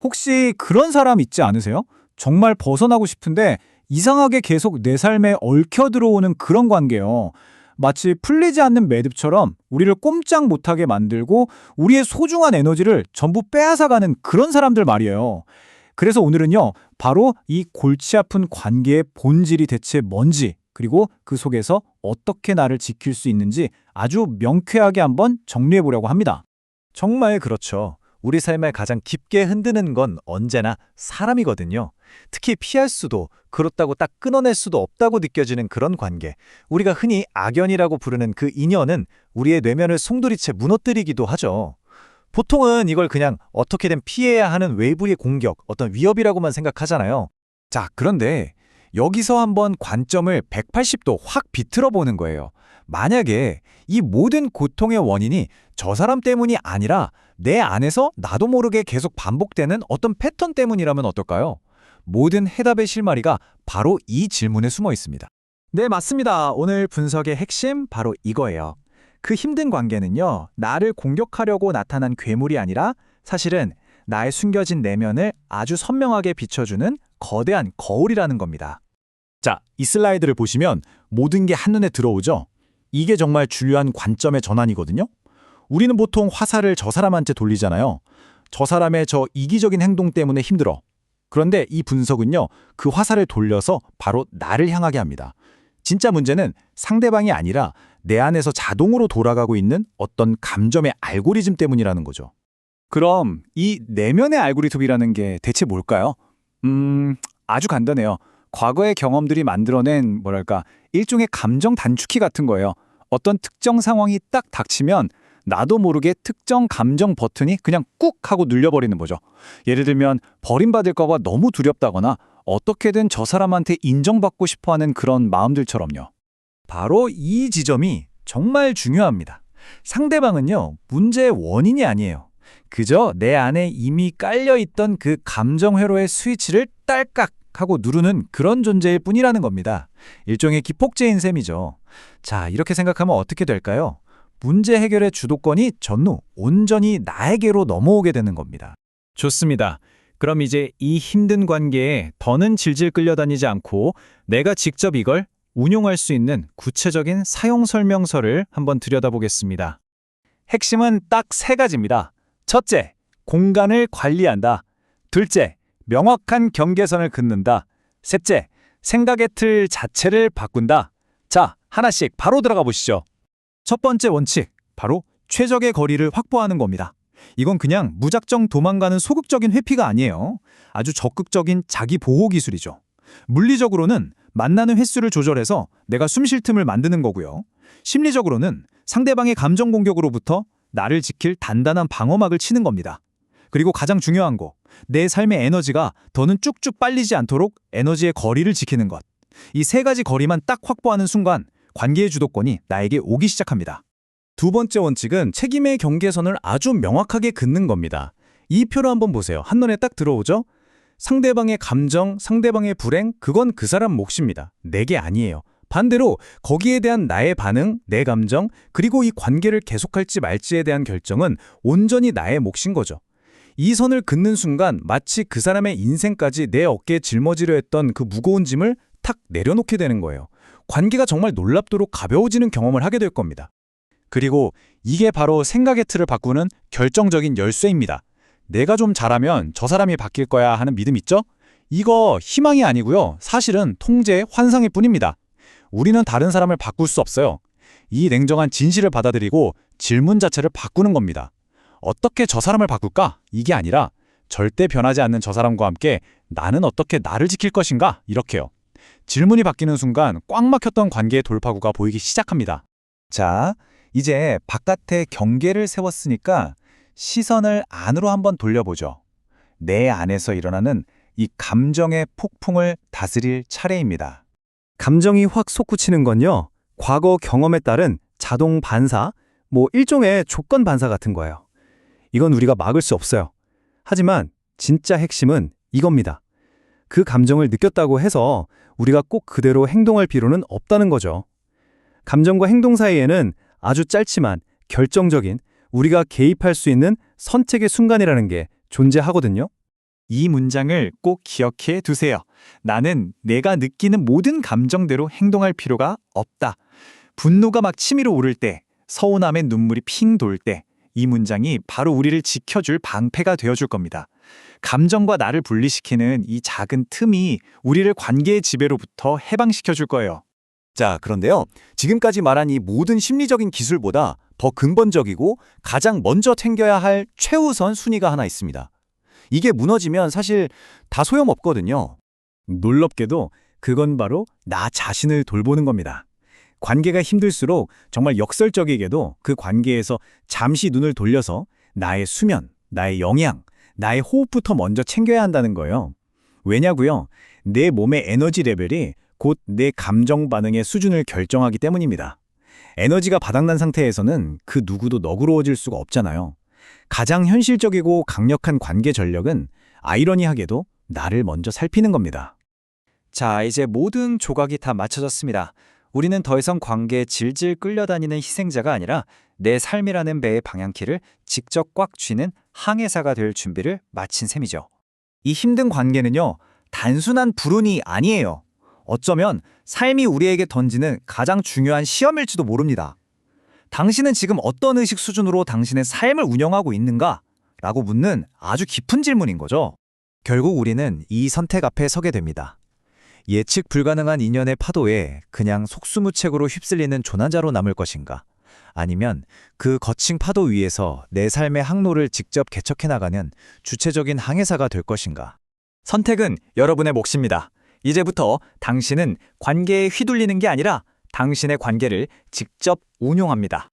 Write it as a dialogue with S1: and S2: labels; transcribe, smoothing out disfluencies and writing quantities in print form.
S1: 혹시 그런 사람 있지 않으세요? 정말 벗어나고 싶은데 이상하게 계속 내 삶에 얽혀 들어오는 그런 관계요. 마치 풀리지 않는 매듭처럼 우리를 꼼짝 못하게 만들고 우리의 소중한 에너지를 전부 빼앗아가는 그런 사람들 말이에요. 그래서 오늘은요, 바로 이 골치 아픈 관계의 본질이 대체 뭔지, 그리고 그 속에서 어떻게 나를 지킬 수 있는지 아주 명쾌하게 한번 정리해 보려고 합니다.
S2: 정말 그렇죠. 우리 삶을 가장 깊게 흔드는 건 언제나 사람이거든요. 특히 피할 수도, 그렇다고 딱 끊어낼 수도 없다고 느껴지는 그런 관계. 우리가 흔히 악연이라고 부르는 그 인연은 우리의 뇌면을 송두리째 무너뜨리기도 하죠. 보통은 이걸 그냥 어떻게든 피해야 하는 외부의 공격, 어떤 위협이라고만 생각하잖아요. 자, 그런데 여기서 한번 관점을 180도 확 비틀어 보는 거예요. 만약에 이 모든 고통의 원인이 저 사람 때문이 아니라 내 안에서 나도 모르게 계속 반복되는 어떤 패턴 때문이라면 어떨까요? 모든 해답의 실마리가 바로 이 질문에 숨어 있습니다.
S1: 네, 맞습니다. 오늘 분석의 핵심 바로 이거예요. 그 힘든 관계는요, 나를 공격하려고 나타난 괴물이 아니라 사실은 나의 숨겨진 내면을 아주 선명하게 비춰주는 거대한 거울이라는 겁니다.
S2: 자, 이 슬라이드를 보시면 모든 게 한눈에 들어오죠? 이게 정말 중요한 관점의 전환이거든요. 우리는 보통 화살을 저 사람한테 돌리잖아요. 저 사람의 저 이기적인 행동 때문에 힘들어. 그런데 이 분석은요, 그 화살을 돌려서 바로 나를 향하게 합니다. 진짜 문제는 상대방이 아니라 내 안에서 자동으로 돌아가고 있는 어떤 감정의 알고리즘 때문이라는 거죠.
S1: 그럼 이 내면의 알고리즘이라는 게 대체 뭘까요? 아주 간단해요. 과거의 경험들이 만들어낸 일종의 감정 단축키 같은 거예요. 어떤 특정 상황이 딱 닥치면 나도 모르게 특정 감정 버튼이 그냥 꾹 하고 눌려버리는 거죠. 예를 들면 버림받을까 봐 너무 두렵다거나 어떻게든 저 사람한테 인정받고 싶어하는 그런 마음들처럼요. 바로 이 지점이 정말 중요합니다. 상대방은요, 문제의 원인이 아니에요. 그저 내 안에 이미 깔려있던 그 감정 회로의 스위치를 딸깍 하고 누르는 그런 존재일 뿐이라는 겁니다. 일종의 기폭제인 셈이죠. 자, 이렇게 생각하면 어떻게 될까요? 문제 해결의 주도권이 전후 온전히 나에게로 넘어오게 되는 겁니다.
S2: 좋습니다. 그럼 이제 이 힘든 관계에 더는 질질 끌려다니지 않고 내가 직접 이걸 운용할 수 있는 구체적인 사용 설명서를 한번 들여다보겠습니다.
S1: 핵심은 딱 세 가지입니다. 첫째, 공간을 관리한다. 둘째, 명확한 경계선을 긋는다. 셋째, 생각의 틀 자체를 바꾼다. 자, 하나씩 바로 들어가 보시죠. 첫 번째 원칙, 바로 최적의 거리를 확보하는 겁니다. 이건 그냥 무작정 도망가는 소극적인 회피가 아니에요. 아주 적극적인 자기 보호 기술이죠. 물리적으로는 만나는 횟수를 조절해서 내가 숨 쉴 틈을 만드는 거고요. 심리적으로는 상대방의 감정 공격으로부터 나를 지킬 단단한 방어막을 치는 겁니다. 그리고 가장 중요한 거, 내 삶의 에너지가 더는 쭉쭉 빨리지 않도록 에너지의 거리를 지키는 것. 이 세 가지 거리만 딱 확보하는 순간 관계의 주도권이 나에게 오기 시작합니다. 두 번째 원칙은 책임의 경계선을 아주 명확하게 긋는 겁니다. 이 표를 한번 보세요. 한눈에 딱 들어오죠? 상대방의 감정, 상대방의 불행, 그건 그 사람 몫입니다. 내게 아니에요. 반대로 거기에 대한 나의 반응, 내 감정, 그리고 이 관계를 계속할지 말지에 대한 결정은 온전히 나의 몫인 거죠. 이 선을 긋는 순간 마치 그 사람의 인생까지 내 어깨에 짊어지려 했던 그 무거운 짐을 탁 내려놓게 되는 거예요. 관계가 정말 놀랍도록 가벼워지는 경험을 하게 될 겁니다. 그리고 이게 바로 생각의 틀을 바꾸는 결정적인 열쇠입니다. 내가 좀 잘하면 저 사람이 바뀔 거야 하는 믿음 있죠? 이거 희망이 아니고요. 사실은 통제의 환상일 뿐입니다. 우리는 다른 사람을 바꿀 수 없어요. 이 냉정한 진실을 받아들이고 질문 자체를 바꾸는 겁니다. 어떻게 저 사람을 바꿀까? 이게 아니라 절대 변하지 않는 저 사람과 함께 나는 어떻게 나를 지킬 것인가? 이렇게요. 질문이 바뀌는 순간 꽉 막혔던 관계의 돌파구가 보이기 시작합니다. 자, 이제 바깥에 경계를 세웠으니까 시선을 안으로 한번 돌려보죠. 내 안에서 일어나는 이 감정의 폭풍을 다스릴 차례입니다. 감정이 확 솟구치는 건요, 과거 경험에 따른 자동 반사, 일종의 조건 반사 같은 거예요. 이건 우리가 막을 수 없어요. 하지만 진짜 핵심은 이겁니다. 그 감정을 느꼈다고 해서 우리가 꼭 그대로 행동할 필요는 없다는 거죠. 감정과 행동 사이에는 아주 짧지만 결정적인 우리가 개입할 수 있는 선택의 순간이라는 게 존재하거든요. 이 문장을 꼭 기억해 두세요. 나는 내가 느끼는 모든 감정대로 행동할 필요가 없다. 분노가 막 치밀어 오를 때, 서운함에 눈물이 핑 돌 때, 이 문장이 바로 우리를 지켜줄 방패가 되어줄 겁니다. 감정과 나를 분리시키는 이 작은 틈이 우리를 관계의 지배로부터 해방시켜줄 거예요.
S3: 자, 그런데요. 지금까지 말한 이 모든 심리적인 기술보다 더 근본적이고 가장 먼저 챙겨야 할 최우선 순위가 하나 있습니다. 이게 무너지면 사실 다 소용없거든요.
S2: 놀랍게도 그건 바로 나 자신을 돌보는 겁니다. 관계가 힘들수록 정말 역설적이게도 그 관계에서 잠시 눈을 돌려서 나의 수면, 나의 영양, 나의 호흡부터 먼저 챙겨야 한다는 거예요. 왜냐고요? 내 몸의 에너지 레벨이 곧 내 감정 반응의 수준을 결정하기 때문입니다. 에너지가 바닥난 상태에서는 그 누구도 너그러워질 수가 없잖아요. 가장 현실적이고 강력한 관계 전력은 아이러니하게도 나를 먼저 살피는 겁니다.
S1: 자, 이제 모든 조각이 다 맞춰졌습니다. 우리는 더 이상 관계에 질질 끌려다니는 희생자가 아니라 내 삶이라는 배의 방향키를 직접 꽉 쥐는 항해사가 될 준비를 마친 셈이죠. 이 힘든 관계는요, 단순한 불운이 아니에요. 어쩌면 삶이 우리에게 던지는 가장 중요한 시험일지도 모릅니다. 당신은 지금 어떤 의식 수준으로 당신의 삶을 운영하고 있는가? 라고 묻는 아주 깊은 질문인 거죠.
S2: 결국 우리는 이 선택 앞에 서게 됩니다. 예측 불가능한 인연의 파도에 그냥 속수무책으로 휩쓸리는 조난자로 남을 것인가? 아니면 그 거친 파도 위에서 내 삶의 항로를 직접 개척해 나가는 주체적인 항해사가 될 것인가?
S1: 선택은 여러분의 몫입니다. 이제부터 당신은 관계에 휘둘리는 게 아니라 당신의 관계를 직접 운용합니다.